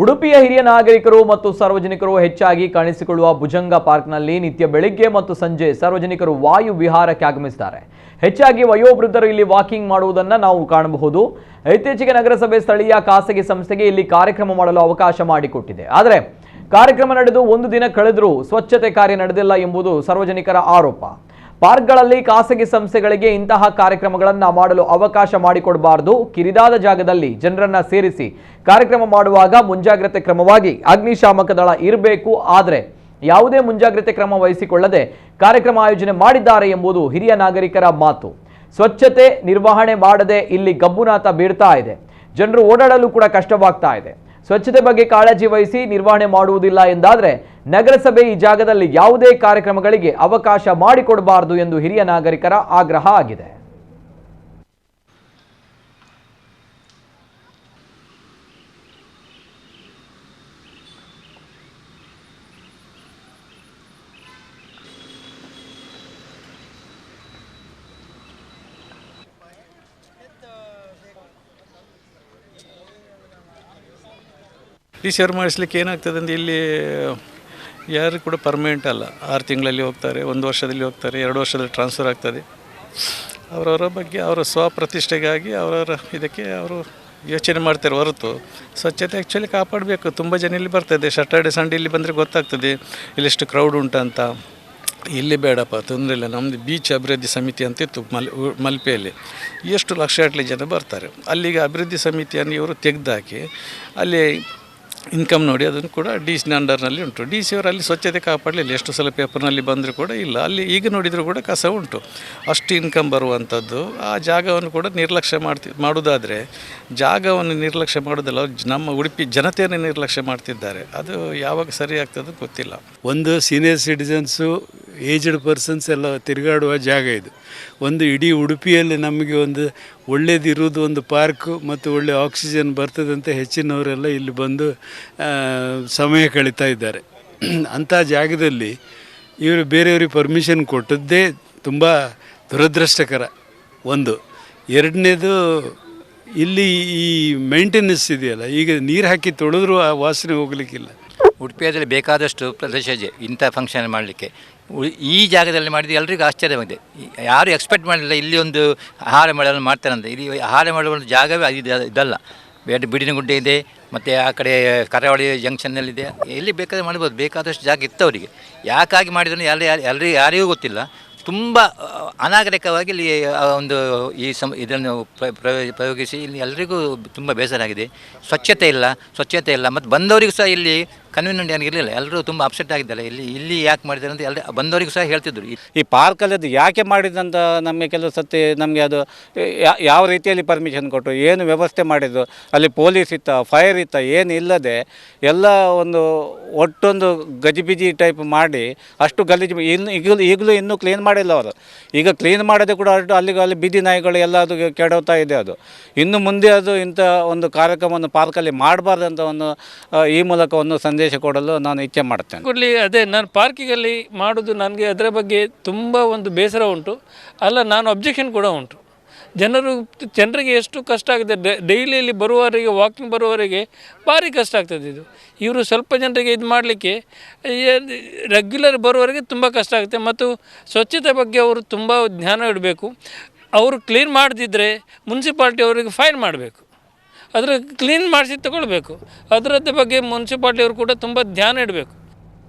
ಉಡುಪಿಯ ಹಿರಿಯ ನಾಗರಿಕರು ಮತ್ತು ಸಾರ್ವಜನಿಕರು ಹೆಚ್ಚಾಗಿ ಕಾಣಿಸಿಕೊಳ್ಳುವ ಭುಜಂಗ ಪಾರ್ಕ್ನಲ್ಲಿ ನಿತ್ಯ ಬೆಳಿಗ್ಗೆ ಮತ್ತು ಸಂಜೆ ಸಾರ್ವಜನಿಕರು ವಾಯು ವಿಹಾರಕ್ಕೆ ಆಗಮಿಸುತ್ತಾರೆ. ಹೆಚ್ಚಾಗಿ ವಯೋವೃದ್ಧರು ಇಲ್ಲಿ ವಾಕಿಂಗ್ ಮಾಡುವುದನ್ನು ನಾವು ಕಾಣಬಹುದು. ಇತ್ತೀಚೆಗೆ ನಗರಸಭೆ ಸ್ಥಳೀಯ ಖಾಸಗಿ ಸಂಸ್ಥೆಗೆ ಇಲ್ಲಿ ಕಾರ್ಯಕ್ರಮ ಮಾಡಲು ಅವಕಾಶ ಮಾಡಿಕೊಟ್ಟಿದೆ. ಆದರೆ ಕಾರ್ಯಕ್ರಮ ನಡೆದು ಒಂದು ದಿನ ಕಳೆದರೂ ಸ್ವಚ್ಛತೆ ಕಾರ್ಯ ನಡೆದಿಲ್ಲ ಎಂಬುದು ಸಾರ್ವಜನಿಕರ ಆರೋಪ. ಪಾರ್ಕ್ಗಳಲ್ಲಿ ಖಾಸಗಿ ಸಂಸ್ಥೆಗಳಿಗೆ ಇಂತಹ ಕಾರ್ಯಕ್ರಮಗಳನ್ನು ಮಾಡಲು ಅವಕಾಶ ಮಾಡಿಕೊಡಬಾರದು. ಕಿರಿದಾದ ಜಾಗದಲ್ಲಿ ಜನರನ್ನ ಸೇರಿಸಿ ಕಾರ್ಯಕ್ರಮ ಮಾಡುವಾಗ ಮುಂಜಾಗ್ರತೆ ಕ್ರಮವಾಗಿ ಅಗ್ನಿಶಾಮಕ ದಳ ಇರಬೇಕು. ಆದರೆ ಯಾವುದೇ ಮುಂಜಾಗ್ರತೆ ಕ್ರಮ ವಹಿಸಿಕೊಳ್ಳದೆ ಕಾರ್ಯಕ್ರಮ ಆಯೋಜನೆ ಮಾಡಿದ್ದಾರೆ ಎಂಬುದು ಹಿರಿಯ ನಾಗರಿಕರ ಮಾತು. ಸ್ವಚ್ಛತೆ ನಿರ್ವಹಣೆ ಮಾಡದೆ ಇಲ್ಲಿ ಗಬ್ಬುನಾಥ ಬೀಳ್ತಾ ಇದೆ. ಜನರು ಓಡಾಡಲು ಕೂಡ ಕಷ್ಟವಾಗ್ತಾ ಇದೆ. ಸ್ವಚ್ಛತೆ ಬಗ್ಗೆ ಕಾಳಜಿ ವಹಿಸಿ ನಿರ್ವಹಣೆ ಮಾಡುವುದಿಲ್ಲ ಎಂದಾದರೆ ನಗರಸಭೆ ಈ ಜಾಗದಲ್ಲಿ ಯಾವುದೇ ಕಾರ್ಯಕ್ರಮಗಳಿಗೆ ಅವಕಾಶ ಮಾಡಿಕೊಡಬಾರದು ಎಂದು ಹಿರಿಯ ನಾಗರಿಕರ ಆಗ್ರಹ ಆಗಿದೆ. ಈ ಶೇರ್ ಮಾಡಿಸ್ಲಿಕ್ಕೆ ಏನಾಗ್ತದೆ ಅಂದರೆ ಇಲ್ಲಿ ಯಾರು ಕೂಡ ಪರ್ಮನೆಂಟ್ ಅಲ್ಲ. 6 ತಿಂಗಳಲ್ಲಿ ಹೋಗ್ತಾರೆ, 1 ವರ್ಷದಲ್ಲಿ ಹೋಗ್ತಾರೆ, 2 ವರ್ಷದಲ್ಲಿ ಟ್ರಾನ್ಸ್ಫರ್ ಆಗ್ತದೆ. ಅವರವರ ಬಗ್ಗೆ ಅವರ ಸ್ವಪ್ರತಿಷ್ಠೆಗಾಗಿ ಅವರವರ ಇದಕ್ಕೆ ಅವರು ಯೋಚನೆ ಮಾಡ್ತಾರೆ ಹೊರತು ಸ್ವಚ್ಛತೆ ಆ್ಯಕ್ಚುಲಿ ಕಾಪಾಡಬೇಕು. ತುಂಬ ಜನ ಇಲ್ಲಿ ಬರ್ತದೆ. ಸ್ಯಾಟರ್ಡೆ ಸಂಡೇ ಇಲ್ಲಿ ಬಂದರೆ ಗೊತ್ತಾಗ್ತದೆ ಇಲ್ಲೆಷ್ಟು ಕ್ರೌಡ್ ಉಂಟಂತ. ಇಲ್ಲಿ ಬೇಡಪ್ಪ, ತೊಂದರೆ ಇಲ್ಲ. ನಮ್ಮದು ಬೀಚ್ ಅಭಿವೃದ್ಧಿ ಸಮಿತಿ ಅಂತಿತ್ತು ಮಲ್ಪೆಯಲ್ಲಿ. ಎಷ್ಟು ಲಕ್ಷಗಟ್ಟಲೆ ಜನ ಬರ್ತಾರೆ. ಅಲ್ಲಿಗೆ ಅಭಿವೃದ್ಧಿ ಸಮಿತಿಯನ್ನು ಇವರು ತೆಗೆದುಹಾಕಿ ಅಲ್ಲಿ ಇನ್ಕಮ್ ನೋಡಿ ಅದನ್ನು ಕೂಡ ಡಿ ಸಿ ಅಂಡರ್ನಲ್ಲಿ ಉಂಟು. ಡಿ ಸಿ ಅವರು ಅಲ್ಲಿ ಸ್ವಚ್ಛತೆ ಕಾಪಾಡಲಿಲ್ಲ. ಎಷ್ಟು ಸಲ ಪೇಪರ್ನಲ್ಲಿ ಬಂದರೂ ಕೂಡ ಇಲ್ಲ. ಅಲ್ಲಿ ಈಗ ನೋಡಿದರೂ ಕೂಡ ಕಸ ಉಂಟು. ಅಷ್ಟು ಇನ್ಕಮ್ ಬರುವಂಥದ್ದು. ಆ ಜಾಗವನ್ನು ಕೂಡ ನಿರ್ಲಕ್ಷ್ಯ ಮಾಡೋದಾದರೆ ಜಾಗವನ್ನು ನಿರ್ಲಕ್ಷ್ಯ ಮಾಡೋದಲ್ಲ, ನಮ್ಮ ಉಡುಪಿ ಜನತೆಯನ್ನು ನಿರ್ಲಕ್ಷ್ಯ ಮಾಡ್ತಿದ್ದಾರೆ. ಅದು ಯಾವಾಗ ಸರಿ ಆಗ್ತದೆ ಗೊತ್ತಿಲ್ಲ. ಒಂದು ಸೀನಿಯರ್ ಸಿಟಿಸನ್ಸು, ಏಜ್ಡ್ ಪರ್ಸನ್ಸ್ ಎಲ್ಲ ತಿರುಗಾಡುವ ಜಾಗ ಇದು. ಒಂದು ಇಡೀ ಉಡುಪಿಯಲ್ಲಿ ನಮಗೆ ಒಂದು ಒಳ್ಳೆಯದಿರುವುದು ಒಂದು ಪಾರ್ಕು ಮತ್ತು ಒಳ್ಳೆಯ ಆಕ್ಸಿಜನ್ ಬರ್ತದಂತೆ ಹೆಚ್ಚಿನವರೆಲ್ಲ ಇಲ್ಲಿ ಬಂದು ಸಮಯ ಕಳೀತಾ ಇದ್ದಾರೆ. ಅಂಥ ಜಾಗದಲ್ಲಿ ಇವರು ಬೇರೆಯವ್ರಿಗೆ ಪರ್ಮಿಷನ್ ಕೊಟ್ಟದ್ದೇ ತುಂಬ ದುರದೃಷ್ಟಕರ. ಒಂದು ಎರಡನೇದು, ಇಲ್ಲಿ ಈ ಮೇಂಟೆನೆನ್ಸ್ ಇದೆಯಲ್ಲ, ಈಗ ನೀರು ಹಾಕಿ ತೊಳೆದ್ರೂ ಆ ವಾಸನೆ ಹೋಗಲಿಕ್ಕಿಲ್ಲ. ಉಡುಪಿಯಲ್ಲಿ ಬೇಕಾದಷ್ಟು ಪ್ರದೇಶ ಇದೆ ಇಂಥ ಫಂಕ್ಷನ್ ಮಾಡಲಿಕ್ಕೆ. ಈ ಜಾಗದಲ್ಲಿ ಮಾಡಿದ್ದು ಎಲ್ರಿಗೂ ಆಶ್ಚರ್ಯವಾಗಿದೆ. ಯಾರು ಎಕ್ಸ್ಪೆಕ್ಟ್ ಮಾಡಲಿಲ್ಲ ಇಲ್ಲಿ ಒಂದು ಆಹಾರ ಮೇಳವನ್ನು ಮಾಡ್ತಾರಂತೆ. ಇಲ್ಲಿ ಆಹಾರ ಮಾಡುವ ಒಂದು ಜಾಗವೇ ಇದಲ್ಲ. ಬೇರೆ ಬಿಡಿನಗುಡ್ಡೆ ಇದೆ, ಮತ್ತು ಆ ಕಡೆ ಕರಾವಳಿ ಜಂಕ್ಷನ್ನಲ್ಲಿದೆ. ಎಲ್ಲಿ ಬೇಕಾದ್ರೆ ಮಾಡ್ಬೋದು. ಬೇಕಾದಷ್ಟು ಜಾಗ ಇತ್ತು ಅವರಿಗೆ. ಯಾಕಾಗಿ ಮಾಡಿದ್ರು ಯಾರಿಗೂ ಗೊತ್ತಿಲ್ಲ. ತುಂಬ ಅನಾಗರಿಕವಾಗಿ ಇಲ್ಲಿ ಒಂದು ಇದನ್ನು ಪ್ರಯೋಗಿಸಿ ಇಲ್ಲಿ ಎಲ್ರಿಗೂ ತುಂಬ ಬೇಸರ ಆಗಿದೆ. ಸ್ವಚ್ಛತೆ ಇಲ್ಲ. ಮತ್ತು ಬಂದವರಿಗೂ ಸಹ ಇಲ್ಲಿ ಕನ್ವೀನಿಯಂಟ್ ಏನಿರಲಿಲ್ಲ. ಎಲ್ಲರೂ ತುಂಬ ಅಪ್ಸೆಟ್ ಆಗಿದ್ದಾರೆ. ಇಲ್ಲಿ ಯಾಕೆ ಮಾಡಿದ್ದಾರೆ ಅಂತ ಎಲ್ಲರೂ ಬಂದವರಿಗೂ ಸಹ ಹೇಳ್ತಿದ್ರು. ಈ ಪಾರ್ಕಲ್ಲಿ ಅದು ಯಾಕೆ ಮಾಡಿದಂತ ನಮಗೆ ಕೆಲವು ಸತಿ ನಮಗೆ ಅದು ಯಾವ ರೀತಿಯಲ್ಲಿ ಪರ್ಮಿಷನ್ ಕೊಟ್ಟರು, ಏನು ವ್ಯವಸ್ಥೆ ಮಾಡಿದ್ದು, ಅಲ್ಲಿ ಪೊಲೀಸ್ ಇತ್ತ, ಫೈರ್ ಇತ್ತ, ಏನು ಇಲ್ಲದೆ ಎಲ್ಲ ಒಂದು ಒಟ್ಟೊಂದು ಗಜಿಬಿಜಿ ಟೈಪ್ ಮಾಡಿ ಅಷ್ಟು ಗಲೀಜು ಈಗಲೂ ಇನ್ನೂ ಕ್ಲೀನ್ ಮಾಡಿಲ್ಲ ಅವರು. ಈಗ ಕ್ಲೀನ್ ಮಾಡೋದೇ ಕೂಡ ಅಲ್ಲಿ ಬೀದಿ ನಾಯಿಗಳು ಎಲ್ಲ ಅದು ಕೆಡವ್ತಾ ಇದೆ. ಅದು ಇನ್ನು ಮುಂದೆ ಅದು ಇಂಥ ಒಂದು ಕಾರ್ಯಕ್ರಮವನ್ನು ಪಾರ್ಕಲ್ಲಿ ಮಾಡಬಾರ್ದಂತ ಒಂದು ಈ ಮೂಲಕ ಒಂದು ಸಂದೇಶ ಕೊಡಲು ನಾನು ಇಚ್ಛೆ ಮಾಡ್ತೇನೆ. ಅದೇ ನಾನು ಪಾರ್ಕಿಗಲ್ಲಿ ಮಾಡೋದು ನನಗೆ ಅದರ ಬಗ್ಗೆ ತುಂಬ ಒಂದು ಬೇಸರ ಉಂಟು. ನಾನು ಅಬ್ಜೆಕ್ಷನ್ ಕೂಡ ಉಂಟು. ಜನರಿಗೆ ಎಷ್ಟು ಕಷ್ಟ ಆಗಿದೆ. ಡೈಲಿಯಲ್ಲಿ ಬರುವವರಿಗೆ, ವಾಕಿಂಗ್ ಬರುವವರಿಗೆ ಭಾರಿ ಕಷ್ಟ ಆಗ್ತದೆ. ಇವರು ಸ್ವಲ್ಪ ಜನರಿಗೆ ಇದು ಮಾಡಲಿಕ್ಕೆ, ರೆಗ್ಯುಲರ್ ಬರುವವರಿಗೆ ತುಂಬ ಕಷ್ಟ ಆಗುತ್ತೆ. ಮತ್ತು ಸ್ವಚ್ಛತೆ ಬಗ್ಗೆ ಅವರು ತುಂಬ ಜ್ಞಾನ ಇಡಬೇಕು. ಅವರು ಕ್ಲೀನ್ ಮಾಡದಿದ್ದರೆ ಮುನ್ಸಿಪಾಲ್ಟಿ ಅವರಿಗೆ ಫೈನ್ ಮಾಡಬೇಕು. ಅದರ ಕ್ಲೀನ್ ಮಾಡಿಸಿ ತಗೊಳ್ಬೇಕು. ಅದರದ್ದು ಬಗ್ಗೆ ಮುನ್ಸಿಪಾಲ್ಟಿಯವರು ಕೂಡ ತುಂಬ ಧ್ಯಾನ ಇಡಬೇಕು.